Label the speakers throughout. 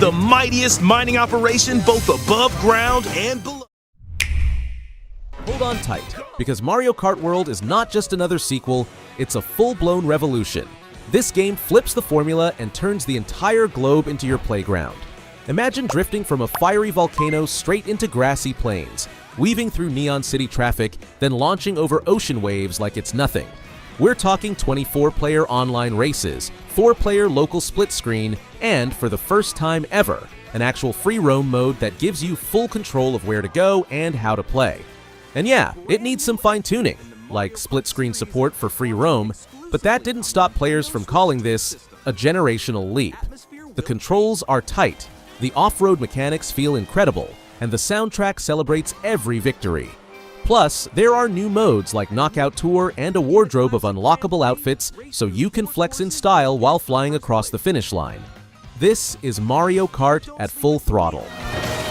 Speaker 1: the mightiest mining operation both above ground and below.
Speaker 2: Hold on tight, because Mario Kart World is not just another sequel, it's a full-blown revolution. This game flips the formula and turns the entire globe into your playground. Imagine drifting from a fiery volcano straight into grassy plains, weaving through neon city traffic, then launching over ocean waves like it's nothing. We're talking 24-player online races, 4-player local split screen, and for the first time ever, an actual free roam mode that gives you full control of where to go and how to play. And yeah, it needs some fine-tuning, like split-screen support for free roam, but that didn't stop players from calling this a generational leap. The controls are tight, the off-road mechanics feel incredible, and the soundtrack celebrates every victory. Plus, there are new modes like Knockout Tour and a wardrobe of unlockable outfits so you can flex in style while flying across the finish line. This is Mario Kart at full throttle.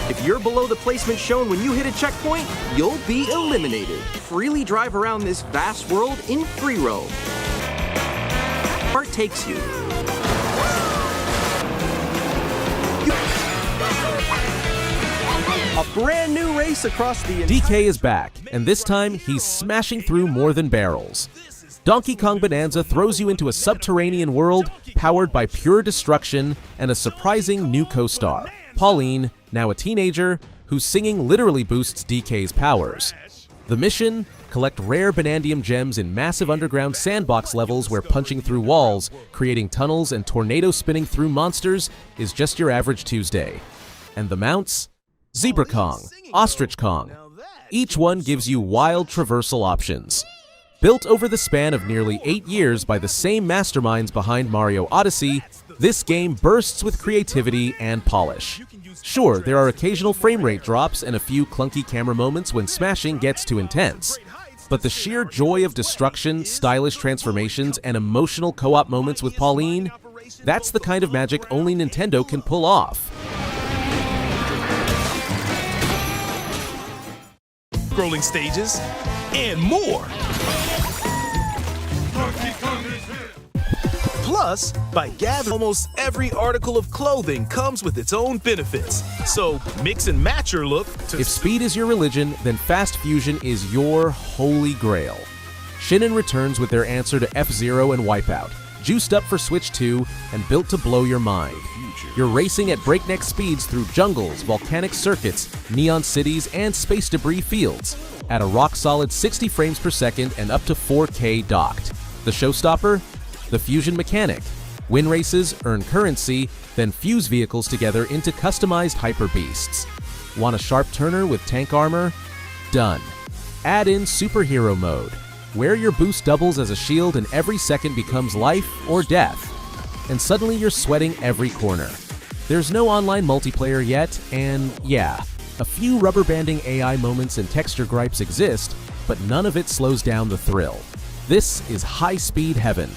Speaker 3: If you're below the placement shown when you hit a checkpoint, you'll be eliminated. Freely drive around this vast world in free roam. Kart takes you. A brand new race across the
Speaker 2: DK is back, and this time he's smashing through more than barrels. Donkey Kong Bananza throws you into a subterranean world powered by pure destruction and a surprising new co-star, Pauline, now a teenager, whose singing literally boosts DK's powers. The mission? Collect rare Banandium gems in massive underground sandbox levels where punching through walls, creating tunnels, and tornado spinning through monsters is just your average Tuesday. And the mounts? Zebra Kong, Ostrich Kong. Each one gives you wild traversal options. Built over the span of nearly 8 years by the same masterminds behind Mario Odyssey, this game bursts with creativity and polish. Sure, there are occasional frame rate drops and a few clunky camera moments when smashing gets too intense. But the sheer joy of destruction, stylish transformations, and emotional co-op moments with Pauline, that's the kind of magic only Nintendo can pull off.
Speaker 1: Scrolling stages, and more. Plus, by gathering, almost every article of clothing comes with its own benefits. So mix and match your look to...
Speaker 2: If speed is your religion, then Fast Fusion is your holy grail. Shinin returns with their answer to F-Zero and Wipeout, juiced up for Switch 2 and built to blow your mind. You're racing at breakneck speeds through jungles, volcanic circuits, neon cities, and space debris fields at a rock-solid 60 frames per second and up to 4K docked. The showstopper? The Fusion mechanic. Win races, earn currency, then fuse vehicles together into customized hyper beasts. Want a sharp turner with tank armor? Done. Add in superhero mode. Wear your boost doubles as a shield and every second becomes life or death. And suddenly you're sweating every corner. There's no online multiplayer yet, and yeah, a few rubber banding AI moments and texture gripes exist, but none of it slows down the thrill. This is high-speed heaven.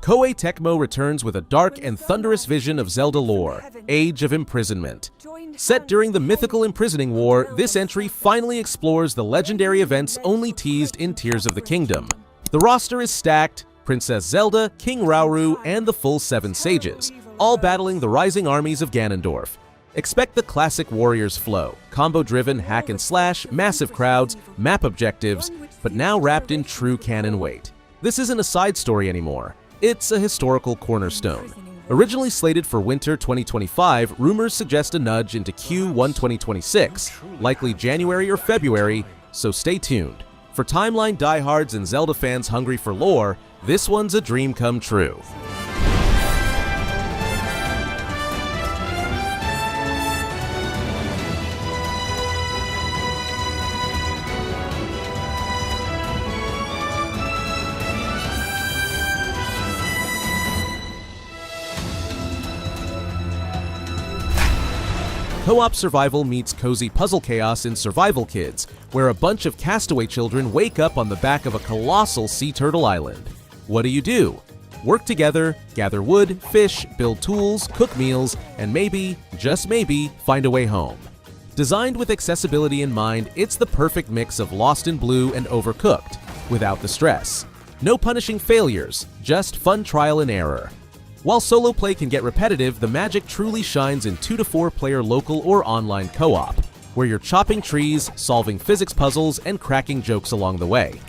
Speaker 2: Koei Tecmo returns with a dark and thunderous vision of Zelda lore, Age of Imprisonment. Set during the mythical imprisoning war, this entry finally explores the legendary events only teased in Tears of the Kingdom. The roster is stacked: Princess Zelda, King Rauru, and the full 7 sages, all battling the rising armies of Ganondorf. Expect the classic Warriors flow, combo-driven hack and slash, massive crowds, map objectives, but now wrapped in true canon weight. This isn't a side story anymore. It's a historical cornerstone. Originally slated for winter 2025, rumors suggest a nudge into Q1 2026, likely January or February, so stay tuned. For timeline diehards and Zelda fans hungry for lore, this one's a dream come true. Co-op survival meets cozy puzzle chaos in Survival Kids, where a bunch of castaway children wake up on the back of a colossal sea turtle island. What do? Work together, gather wood, fish, build tools, cook meals, and maybe, just maybe, find a way home. Designed with accessibility in mind, it's the perfect mix of Lost in Blue and Overcooked, without the stress. No punishing failures, just fun trial and error. While solo play can get repetitive, the magic truly shines in 2 to 4 player local or online co-op, where you're chopping trees, solving physics puzzles, and cracking jokes along the way.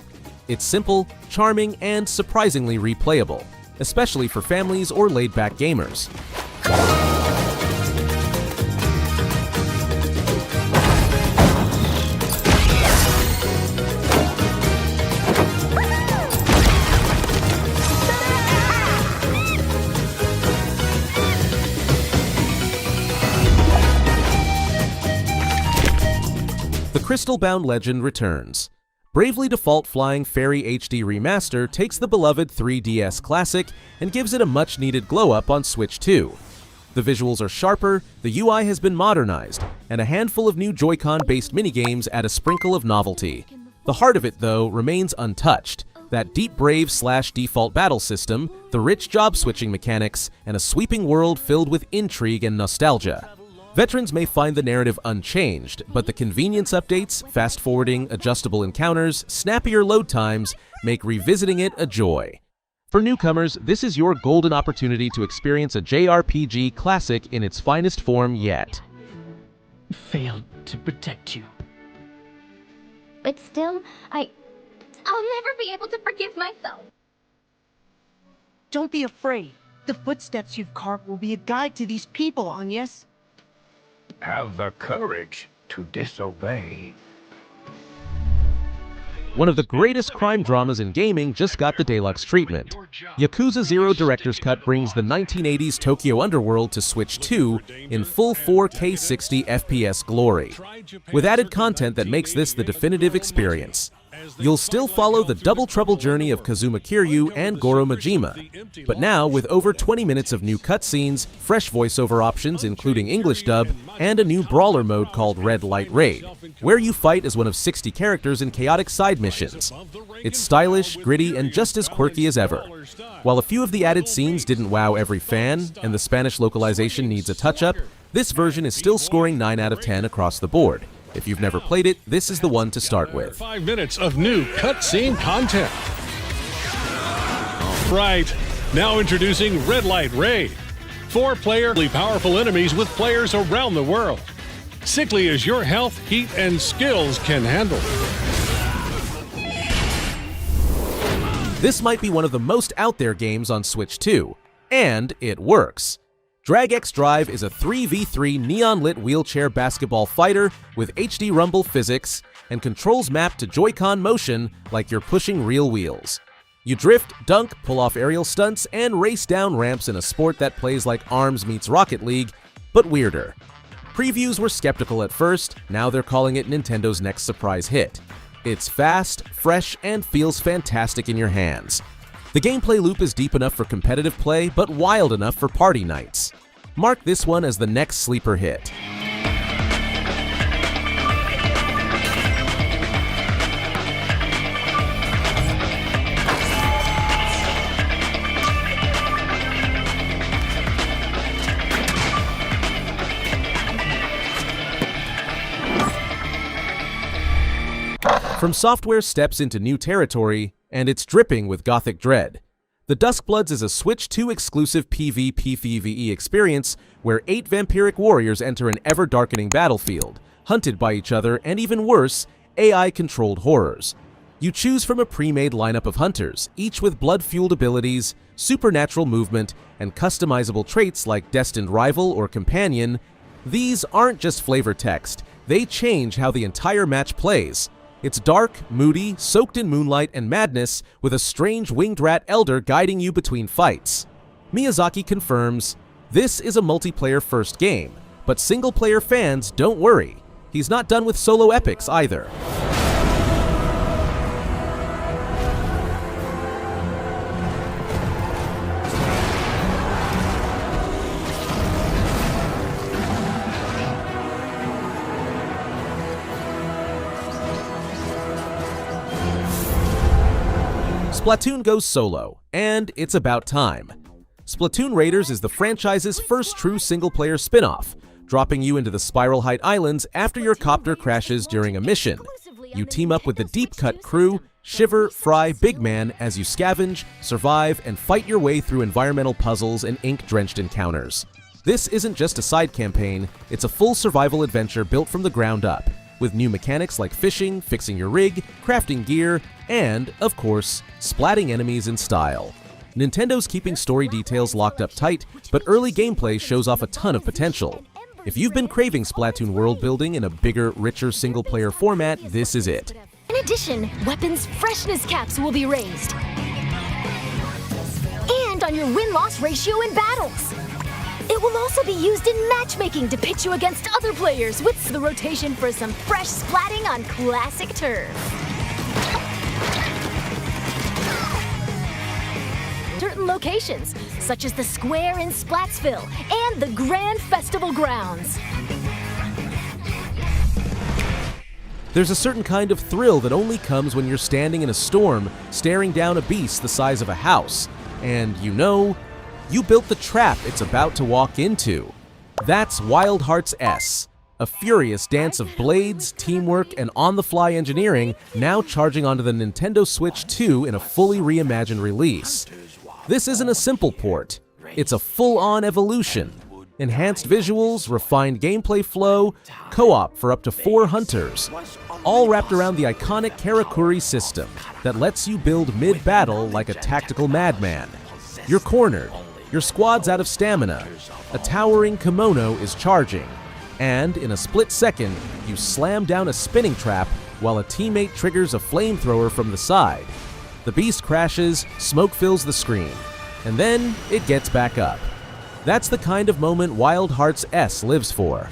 Speaker 2: It's simple, charming, and surprisingly replayable, especially for families or laid-back gamers. The Crystal-bound legend returns. Bravely Default Flying Fairy HD Remaster takes the beloved 3DS classic and gives it a much-needed glow-up on Switch 2. The visuals are sharper, the UI has been modernized, and a handful of new Joy-Con-based minigames add a sprinkle of novelty. The heart of it, though, remains untouched. That deep Brave/default battle system, the rich job-switching mechanics, and a sweeping world filled with intrigue and nostalgia. Veterans may find the narrative unchanged, but the convenience updates, fast-forwarding, adjustable encounters, snappier load times make revisiting it a joy. For newcomers, this is your golden opportunity to experience a JRPG classic in its finest form yet.
Speaker 4: Failed to protect you.
Speaker 5: But still, I'll never be able to forgive myself.
Speaker 4: Don't be afraid. The footsteps you've carved will be a guide to these people, Agnes.
Speaker 6: Have the courage to disobey.
Speaker 2: One of the greatest crime dramas in gaming just got the deluxe treatment. Yakuza 0 Director's Cut brings the 1980s Tokyo underworld to Switch 2 in full 4K 60 FPS glory, with added content that makes this the definitive experience. You'll still follow the double trouble journey of Kazuma Kiryu and Goro Majima, but now with over 20 minutes of new cutscenes, fresh voiceover options including English dub, and a new brawler mode called Red Light Raid, where you fight as one of 60 characters in chaotic side missions. It's stylish, gritty, and just as quirky as ever. While a few of the added scenes didn't wow every fan, and the Spanish localization needs a touch-up, this version is still scoring 9 out of 10 across the board. If you've never played it, this is the one to start with.
Speaker 7: 5 minutes of new cutscene content. Right, now introducing Red Light Raid. 4-player, powerful enemies with players around the world. Sickly as your health, heat, and skills can handle.
Speaker 2: This might be one of the most out there games on Switch 2, and it works. Drag X Drive is a 3v3 neon-lit wheelchair basketball fighter with HD rumble physics and controls map to Joy-Con motion like you're pushing real wheels. You drift, dunk, pull off aerial stunts, and race down ramps in a sport that plays like ARMS meets Rocket League, but weirder. Previews were skeptical at first, now they're calling it Nintendo's next surprise hit. It's fast, fresh, and feels fantastic in your hands. The gameplay loop is deep enough for competitive play, but wild enough for party nights. Mark this one as the next sleeper hit. From Software steps into new territory, and it's dripping with gothic dread. The Duskbloods is a Switch 2 exclusive PvP experience where 8 vampiric warriors enter an ever-darkening battlefield, hunted by each other and, even worse, AI-controlled horrors. You choose from a pre-made lineup of hunters, each with blood-fueled abilities, supernatural movement, and customizable traits like Destined Rival or Companion. These aren't just flavor text, they change how the entire match plays. It's dark, moody, soaked in moonlight and madness, with a strange winged rat elder guiding you between fights. Miyazaki confirms, this is a multiplayer-first game, but single-player fans, don't worry. He's not done with solo epics either. Splatoon goes solo, and it's about time. Splatoon Raiders is the franchise's first true single-player spin-off, dropping you into the Spiral Height Islands after your copter crashes during a mission. You team up with the Deep Cut crew, Shiver, Fry, Big Man as you scavenge, survive, and fight your way through environmental puzzles and ink-drenched encounters. This isn't just a side campaign, it's a full survival adventure built from the ground up, with new mechanics like fishing, fixing your rig, crafting gear, and, of course, splatting enemies in style. Nintendo's keeping story details locked up tight, but early gameplay shows off a ton of potential. If you've been craving Splatoon world building in a bigger, richer single-player format, this is it.
Speaker 8: In addition, weapons freshness caps will be raised. And on your win-loss ratio in battles. It will also be used in matchmaking to pit you against other players with the rotation for some fresh splatting on classic turf. Certain locations, such as the square in Splatsville and the Grand Festival grounds.
Speaker 2: There's a certain kind of thrill that only comes when you're standing in a storm, staring down a beast the size of a house, and you know, you built the trap it's about to walk into. That's Wild Hearts S, a furious dance of blades, teamwork, and on-the-fly engineering now charging onto the Nintendo Switch 2 in a fully reimagined release. This isn't a simple port, it's a full-on evolution. Enhanced visuals, refined gameplay flow, co-op for up to 4 hunters, all wrapped around the iconic Karakuri system that lets you build mid-battle like a tactical madman. You're cornered, your squad's out of stamina, a towering kimono is charging, and in a split second, you slam down a spinning trap while a teammate triggers a flamethrower from the side. The beast crashes, smoke fills the screen, and then it gets back up. That's the kind of moment Wild Hearts S lives for.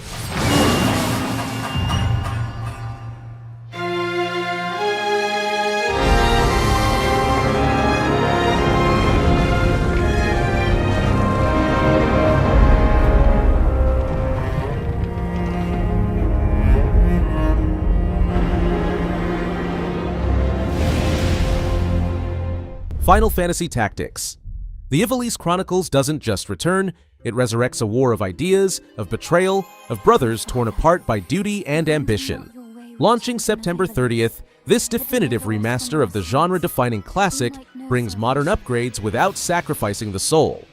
Speaker 2: Final Fantasy Tactics. The Ivalice Chronicles doesn't just return, it resurrects a war of ideas, of betrayal, of brothers torn apart by duty and ambition. Launching September 30th, this definitive remaster of the genre-defining classic brings modern upgrades without sacrificing the soul.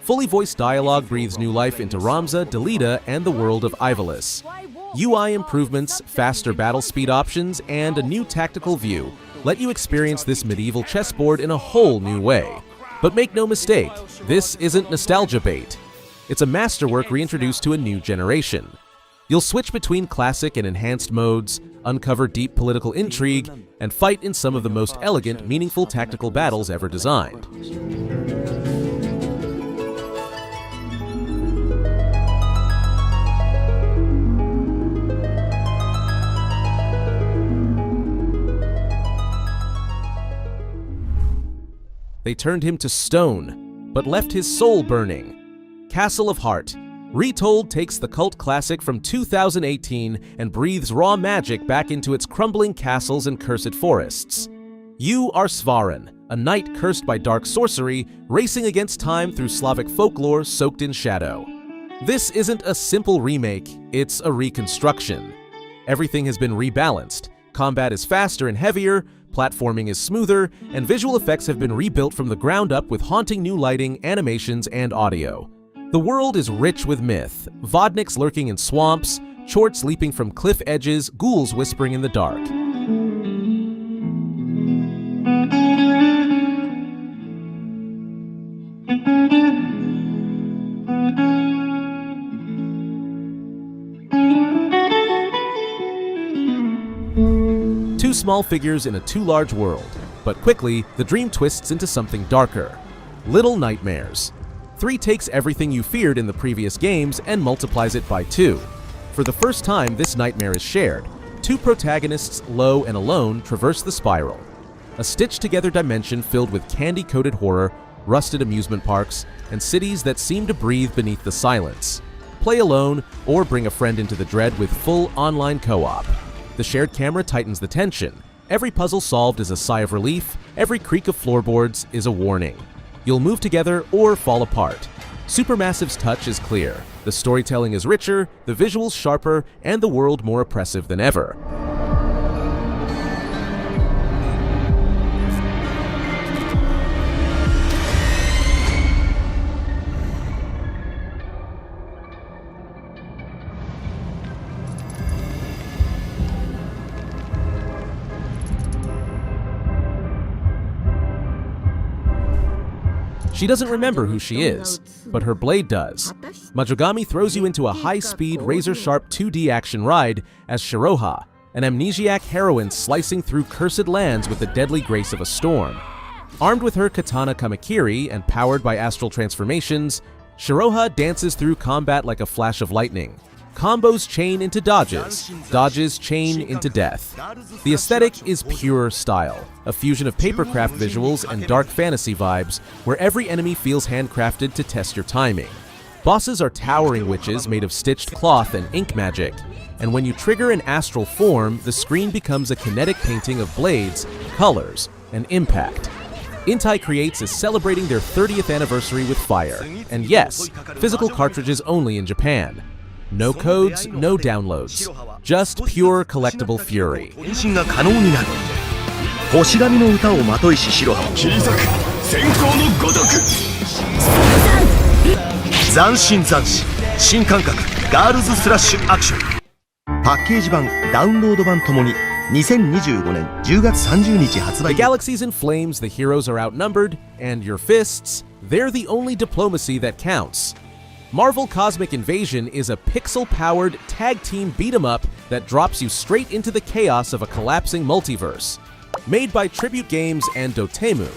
Speaker 2: Fully voiced dialogue breathes new life into Ramza, Delita, and the world of Ivalice. UI improvements, faster battle speed options, and a new tactical view let you experience this medieval chessboard in a whole new way. But make no mistake, this isn't nostalgia bait. It's a masterwork reintroduced to a new generation. You'll switch between classic and enhanced modes, uncover deep political intrigue, and fight in some of the most elegant, meaningful tactical battles ever designed. They turned him to stone, but left his soul burning. Castle of Heart. Retold takes the cult classic from 2018 and breathes raw magic back into its crumbling castles and cursed forests. You are Svaran, a knight cursed by dark sorcery, racing against time through Slavic folklore soaked in shadow. This isn't a simple remake, it's a reconstruction. Everything has been rebalanced. Combat is faster and heavier, platforming is smoother, and visual effects have been rebuilt from the ground up with haunting new lighting, animations, and audio. The world is rich with myth, vodniks lurking in swamps, chorts leaping from cliff edges, ghouls whispering in the dark. Two small figures in a too large world, but quickly, the dream twists into something darker. Little Nightmares. 3 takes everything you feared in the previous games and multiplies it by 2. For the first time, this nightmare is shared. 2 protagonists, Low and Alone, traverse the spiral. A stitched-together dimension filled with candy-coated horror, rusted amusement parks, and cities that seem to breathe beneath the silence. Play alone, or bring a friend into the dread with full online co-op. The shared camera tightens the tension. Every puzzle solved is a sigh of relief, every creak of floorboards is a warning. You'll move together or fall apart. Supermassive's touch is clear, the storytelling is richer, the visuals sharper, and the world more oppressive than ever. She doesn't remember who she is, but her blade does. Majogami throws you into a high-speed, razor-sharp 2D action ride as Shiroha, an amnesiac heroine slicing through cursed lands with the deadly grace of a storm. Armed with her katana kamikiri and powered by astral transformations, Shiroha dances through combat like a flash of lightning. Combos chain into dodges, dodges chain into death. The aesthetic is pure style, a fusion of papercraft visuals and dark fantasy vibes, where every enemy feels handcrafted to test your timing. Bosses are towering witches made of stitched cloth and ink magic, and when you trigger an astral form, the screen becomes a kinetic painting of blades, colors, and impact. Intai Creates is celebrating their 30th anniversary with fire, and yes, physical cartridges only in Japan. No codes, no downloads. Just pure collectible fury.
Speaker 9: 星神の歌をまといし白浜切り裂く閃光のごとく斬新斬新新感覚ガールズスラッシュアクションパッケージ版ダウンロード版ともに2025年10月30日発売
Speaker 2: The galaxy's in flames, the heroes are outnumbered, and your fists, they're the only diplomacy that counts. Marvel Cosmic Invasion is a pixel-powered tag-team beat-em-up that drops you straight into the chaos of a collapsing multiverse. Made by Tribute Games and Dotemu,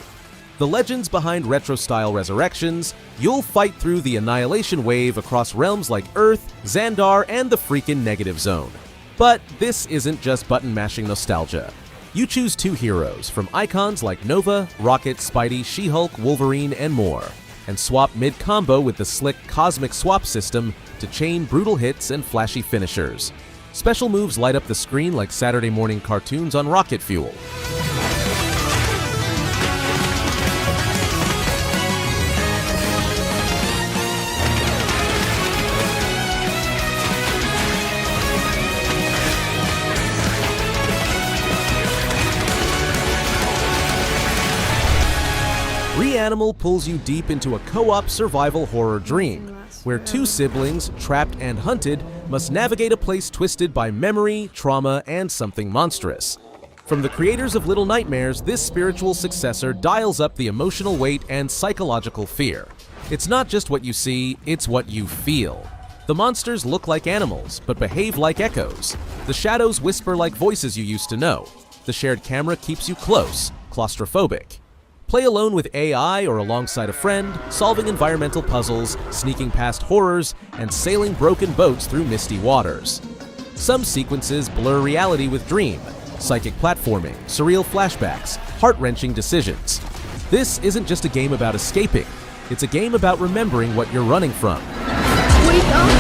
Speaker 2: the legends behind retro-style resurrections, you'll fight through the annihilation wave across realms like Earth, Xandar, and the freaking Negative Zone. But this isn't just button-mashing nostalgia. You choose two heroes from icons like Nova, Rocket, Spidey, She-Hulk, Wolverine, and more, and swap mid-combo with the slick Cosmic Swap system to chain brutal hits and flashy finishers. Special moves light up the screen like Saturday morning cartoons on rocket fuel. Reanimal pulls you deep into a co-op survival horror dream, where two siblings, trapped and hunted, must navigate a place twisted by memory, trauma, and something monstrous. From the creators of Little Nightmares, this spiritual successor dials up the emotional weight and psychological fear. It's not just what you see, it's what you feel. The monsters look like animals, but behave like echoes. The shadows whisper like voices you used to know. The shared camera keeps you close, claustrophobic. Play alone with AI or alongside a friend, solving environmental puzzles, sneaking past horrors, and sailing broken boats through misty waters. Some sequences blur reality with dream, psychic platforming, surreal flashbacks, heart-wrenching decisions. This isn't just a game about escaping, it's a game about remembering what you're running from.
Speaker 8: Wake up!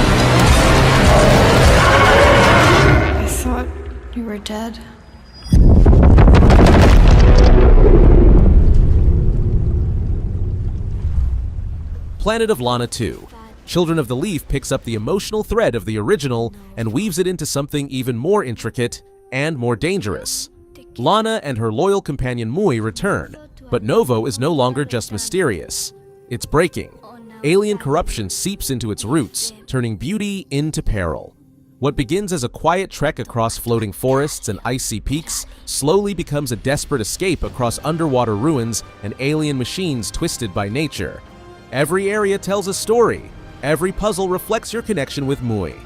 Speaker 8: I thought you were dead.
Speaker 2: Planet of Lana 2. Children of the Leaf picks up the emotional thread of the original and weaves it into something even more intricate and more dangerous. Lana and her loyal companion Mui return, but Novo is no longer just mysterious. It's breaking. Alien corruption seeps into its roots, turning beauty into peril. What begins as a quiet trek across floating forests and icy peaks slowly becomes a desperate escape across underwater ruins and alien machines twisted by nature. Every area tells a story. Every puzzle reflects your connection with Mui.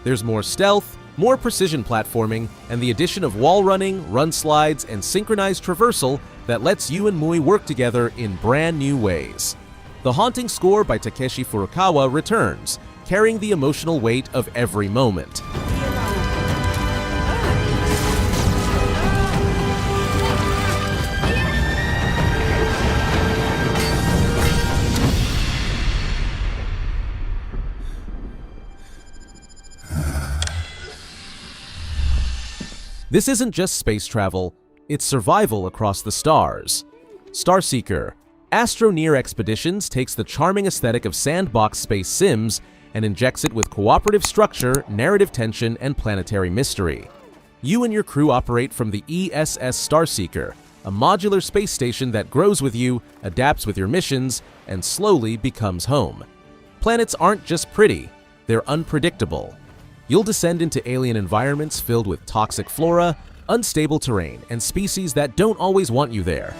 Speaker 2: There's more stealth, more precision platforming, and the addition of wall running, run slides, and synchronized traversal that lets you and Mui work together in brand new ways. The haunting score by Takeshi Furukawa returns, carrying the emotional weight of every moment. This isn't just space travel, it's survival across the stars. STARSEEKER, Astroneer Expeditions takes the charming aesthetic of sandbox space sims and injects it with cooperative structure, narrative tension, and planetary mystery. You and your crew operate from the ESS Starseeker, a modular space station that grows with you, adapts with your missions, and slowly becomes home. Planets aren't just pretty, they're unpredictable. You'll descend into alien environments filled with toxic flora, unstable terrain, and species that don't always want you there.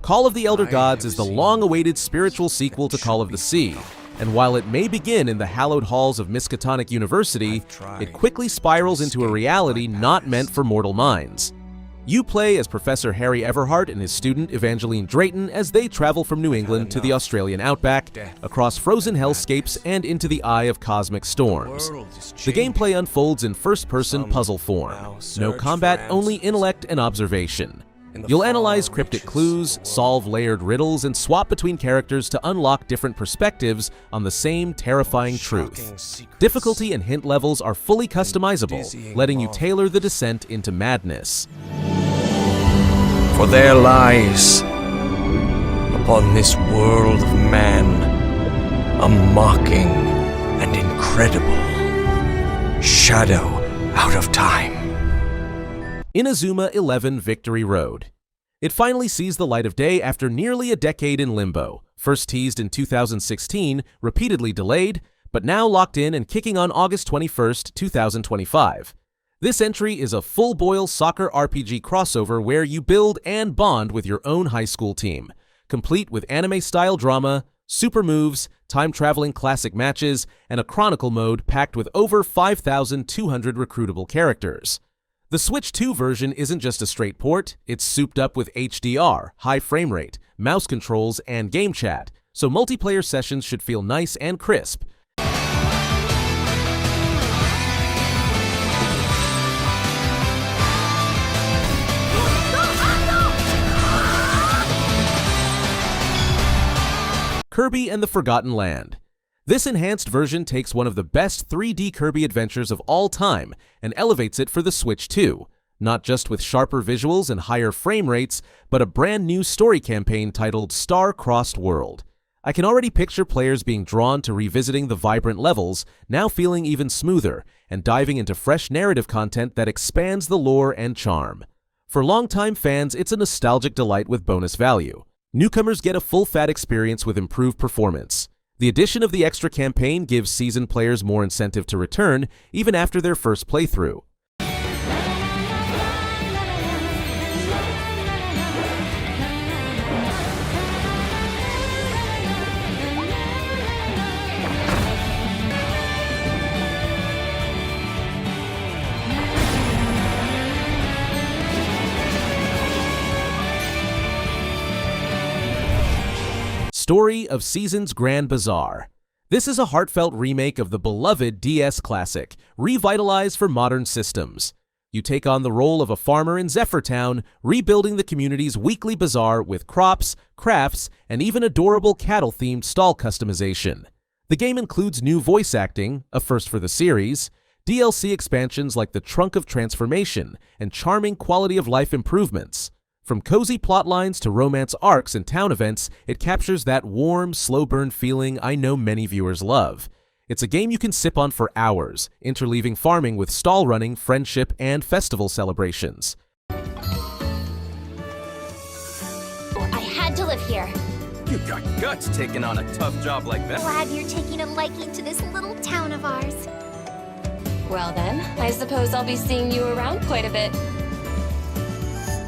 Speaker 2: Call of the Elder Gods is the long-awaited spiritual sequel to Call of the Sea, and while it may begin in the hallowed halls of Miskatonic University, it quickly spirals into a reality not meant for mortal minds. You play as Professor Harry Everhart and his student Evangeline Drayton as they travel from New England to the Australian outback, across frozen hellscapes and into the eye of cosmic storms. The gameplay unfolds in first-person puzzle form. No combat, only intellect and observation. You'll analyze cryptic clues, solve layered riddles, and swap between characters to unlock different perspectives on the same terrifying truth. Difficulty and hint levels are fully customizable, letting you tailor the descent into madness.
Speaker 10: For there lies, upon this world of man, a mocking and incredible shadow out of time.
Speaker 2: Inazuma 11 Victory Road. It finally sees the light of day after nearly a decade in limbo, first teased in 2016, repeatedly delayed, but now locked in and kicking on August 21st, 2025. This entry is a full-boil soccer RPG crossover where you build and bond with your own high school team, complete with anime-style drama, super moves, time-traveling classic matches, and a Chronicle mode packed with over 5,200 recruitable characters. The Switch 2 version isn't just a straight port, it's souped up with HDR, high frame rate, mouse controls, and game chat, so multiplayer sessions should feel nice and crisp. Kirby and the Forgotten Land. This enhanced version takes one of the best 3D Kirby adventures of all time and elevates it for the Switch 2, not just with sharper visuals and higher frame rates, but a brand new story campaign titled Star-Crossed World. I can already picture players being drawn to revisiting the vibrant levels, now feeling even smoother, and diving into fresh narrative content that expands the lore and charm. For longtime fans, it's a nostalgic delight with bonus value. Newcomers get a full-fat experience with improved performance. The addition of the extra campaign gives seasoned players more incentive to return, even after their first playthrough. Story of Seasons Grand Bazaar. This is a heartfelt remake of the beloved DS classic, revitalized for modern systems. You take on the role of a farmer in Zephyrtown, rebuilding the community's weekly bazaar with crops, crafts, and even adorable cattle-themed stall customization. The game includes new voice acting, a first for the series, DLC expansions like the Trunk of Transformation, and charming quality-of-life improvements. From cozy plotlines to romance arcs and town events, it captures that warm, slow-burn feeling I know many viewers love. It's a game you can sip on for hours, interleaving farming with stall running, friendship, and festival celebrations.
Speaker 8: I had to live here.
Speaker 3: You got guts taking on a tough job like that.
Speaker 8: Glad you're taking a liking to this little town of ours.
Speaker 11: Well then, I suppose I'll be seeing you around quite a bit.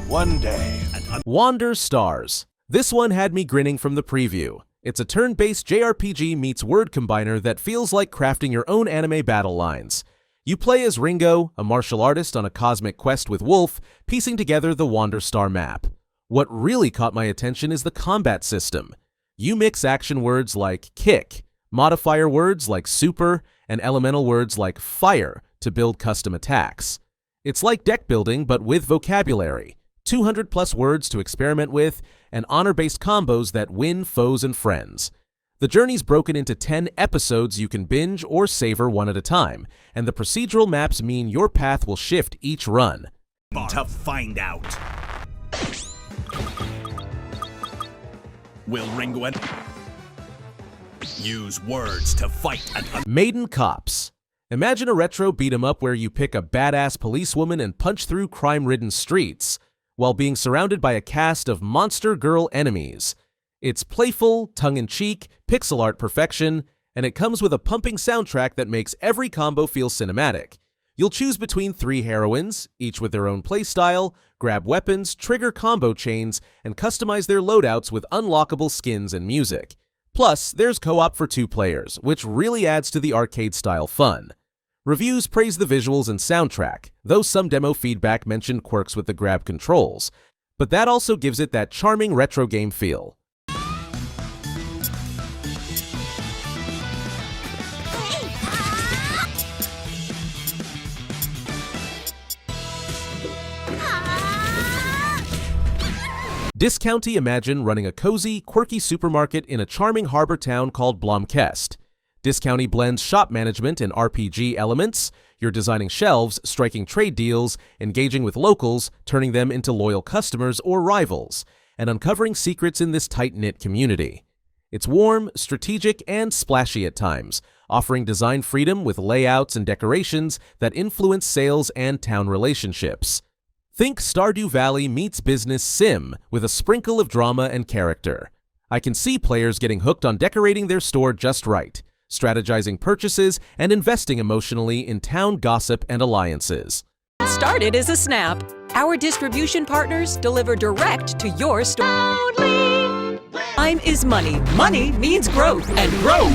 Speaker 9: One day.
Speaker 2: Wander Stars. This one had me grinning from the preview. It's a turn-based JRPG meets word combiner that feels like crafting your own anime battle lines. You play as Ringo, a martial artist on a cosmic quest with Wolf, piecing together the Wander Star map. What really caught my attention is the combat system. You mix action words like kick, modifier words like super, and elemental words like fire to build custom attacks. It's like deck building but with vocabulary. 200 plus words to experiment with, and honor-based combos that win foes and friends. The journey's broken into 10 episodes you can binge or savor one at a time, and the procedural maps mean your path will shift each run.
Speaker 12: To find out. Will Ringo use words to fight an
Speaker 2: Maiden Cops. Imagine a retro beat-em-up where you pick a badass policewoman and punch through crime-ridden streets, while being surrounded by a cast of monster girl enemies. It's playful, tongue-in-cheek, pixel art perfection, and it comes with a pumping soundtrack that makes every combo feel cinematic. You'll choose between 3 heroines, each with their own playstyle, grab weapons, trigger combo chains, and customize their loadouts with unlockable skins and music. Plus, there's co-op for 2 players, which really adds to the arcade-style fun. Reviews praise the visuals and soundtrack, though some demo feedback mentioned quirks with the grab controls, but that also gives it that charming retro game feel. Discounty imagine running a cozy, quirky supermarket in a charming harbor town called Blomkest. Discounty blends shop management and RPG elements. You're designing shelves, striking trade deals, engaging with locals, turning them into loyal customers or rivals, and uncovering secrets in this tight-knit community. It's warm, strategic, and splashy at times, offering design freedom with layouts and decorations that influence sales and town relationships. Think Stardew Valley meets Business Sim with a sprinkle of drama and character. I can see players getting hooked on decorating their store just right, strategizing purchases, and investing emotionally in town gossip and alliances.
Speaker 13: Started as a snap. Our distribution partners deliver direct to your store. Time is money. Money means growth, and growth.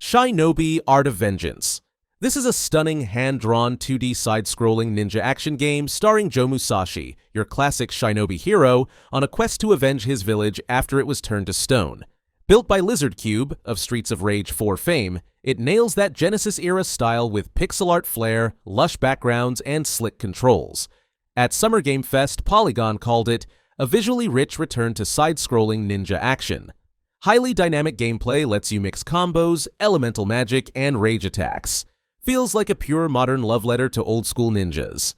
Speaker 2: SHINOBI Art of Vengeance. This is a stunning hand-drawn 2D side-scrolling ninja action game starring Joe Musashi, your classic Shinobi hero, on a quest to avenge his village after it was turned to stone. Built by Lizard Cube, of Streets of Rage 4 fame, it nails that Genesis-era style with pixel art flair, lush backgrounds, and slick controls. At Summer Game Fest, Polygon called it a visually rich return to side-scrolling ninja action. Highly dynamic gameplay lets you mix combos, elemental magic, and rage attacks. Feels like a pure modern love letter to old-school ninjas.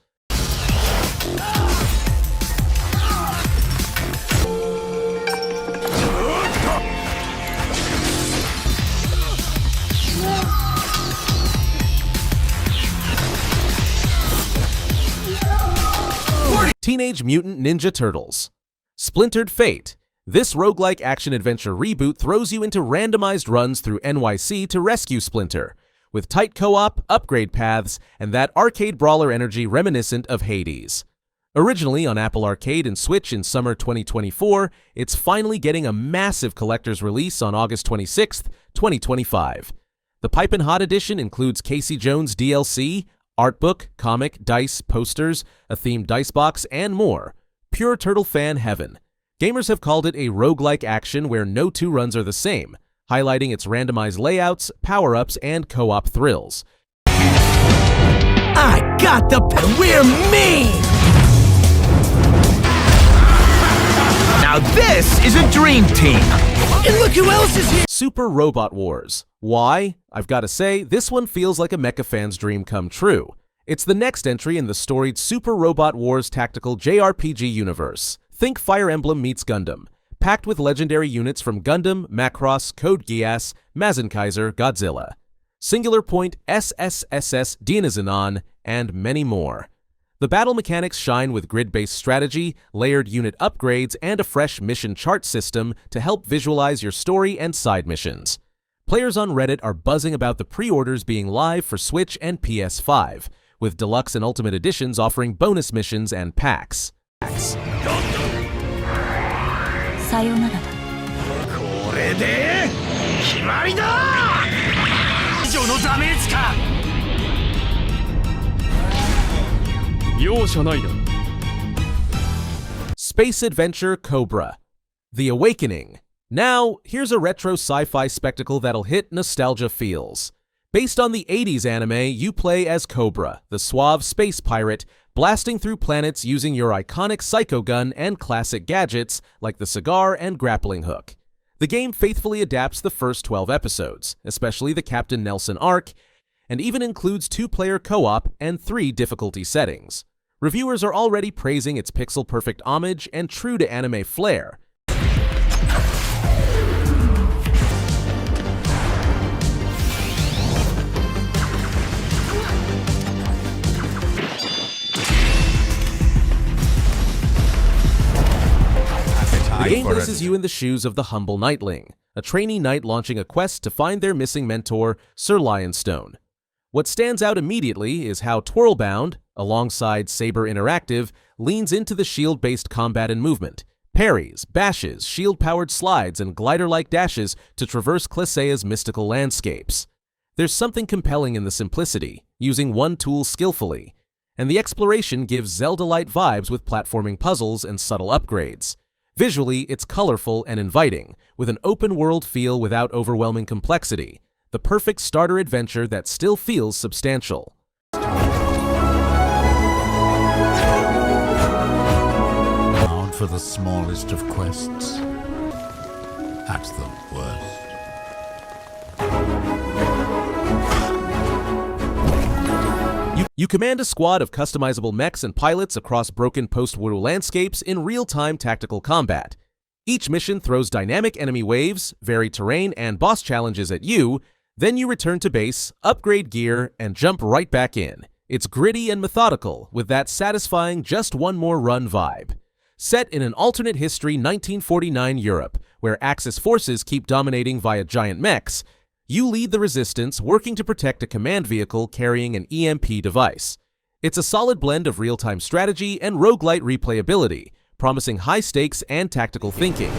Speaker 2: Teenage Mutant Ninja Turtles. Splintered Fate. This roguelike action-adventure reboot throws you into randomized runs through NYC to rescue Splinter, with tight co-op, upgrade paths, and that arcade brawler energy reminiscent of Hades. Originally on Apple Arcade and Switch in summer 2024, it's finally getting a massive collector's release on August 26th, 2025. The Pipin' Hot edition includes Casey Jones DLC, art book, comic, dice, posters, a themed dice box, and more. Pure Turtle fan heaven. Gamers have called it a roguelike action where no 2 runs are the same, highlighting its randomized layouts, power-ups, and co-op thrills.
Speaker 12: I got the we're mean! Now this is a dream team! And look who else is here!
Speaker 2: Super Robot Wars. Why? I've got to say, this one feels like a mecha fan's dream come true. It's the next entry in the storied Super Robot Wars tactical JRPG universe. Think Fire Emblem meets Gundam, packed with legendary units from Gundam, Macross, Code Geass, Mazinkaiser, Godzilla, Singular Point, SSSS, Dinazanon, and many more. The battle mechanics shine with grid-based strategy, layered unit upgrades, and a fresh mission chart system to help visualize your story and side missions. Players on Reddit are buzzing about the pre-orders being live for Switch and PS5, with Deluxe and Ultimate Editions offering bonus missions and packs. Space Adventure Cobra. The Awakening. Now, here's a retro sci-fi spectacle that'll hit nostalgia feels. Based on the 80s anime, you play as Cobra, the suave space pirate, blasting through planets using your iconic psycho gun and classic gadgets like the cigar and grappling hook. The game faithfully adapts the first 12 episodes, especially the Captain Nelson arc, and even includes 2-player co-op and 3 difficulty settings. Reviewers are already praising its pixel-perfect homage and true-to-anime flair. The game places you in the shoes of the humble knightling, a trainee knight launching a quest to find their missing mentor, Sir Lionstone. What stands out immediately is how Twirlbound, alongside Saber Interactive, leans into the shield-based combat and movement, parries, bashes, shield-powered slides, and glider-like dashes to traverse Clissea's mystical landscapes. There's something compelling in the simplicity, using one tool skillfully, and the exploration gives Zelda-like vibes with platforming puzzles and subtle upgrades. Visually, it's colorful and inviting, with an open-world feel without overwhelming complexity, the perfect starter adventure that still feels substantial.
Speaker 14: Bound for the smallest of quests, at the worst.
Speaker 2: You command a squad of customizable mechs and pilots across broken post-war landscapes in real-time tactical combat. Each mission throws dynamic enemy waves, varied terrain, and boss challenges at you, then you return to base, upgrade gear, and jump right back in. It's gritty and methodical, with that satisfying just one more run vibe. Set in an alternate history 1949 Europe, where Axis forces keep dominating via giant mechs, you lead the resistance, working to protect a command vehicle carrying an EMP device. It's a solid blend of real-time strategy and roguelite replayability, promising high stakes and tactical thinking.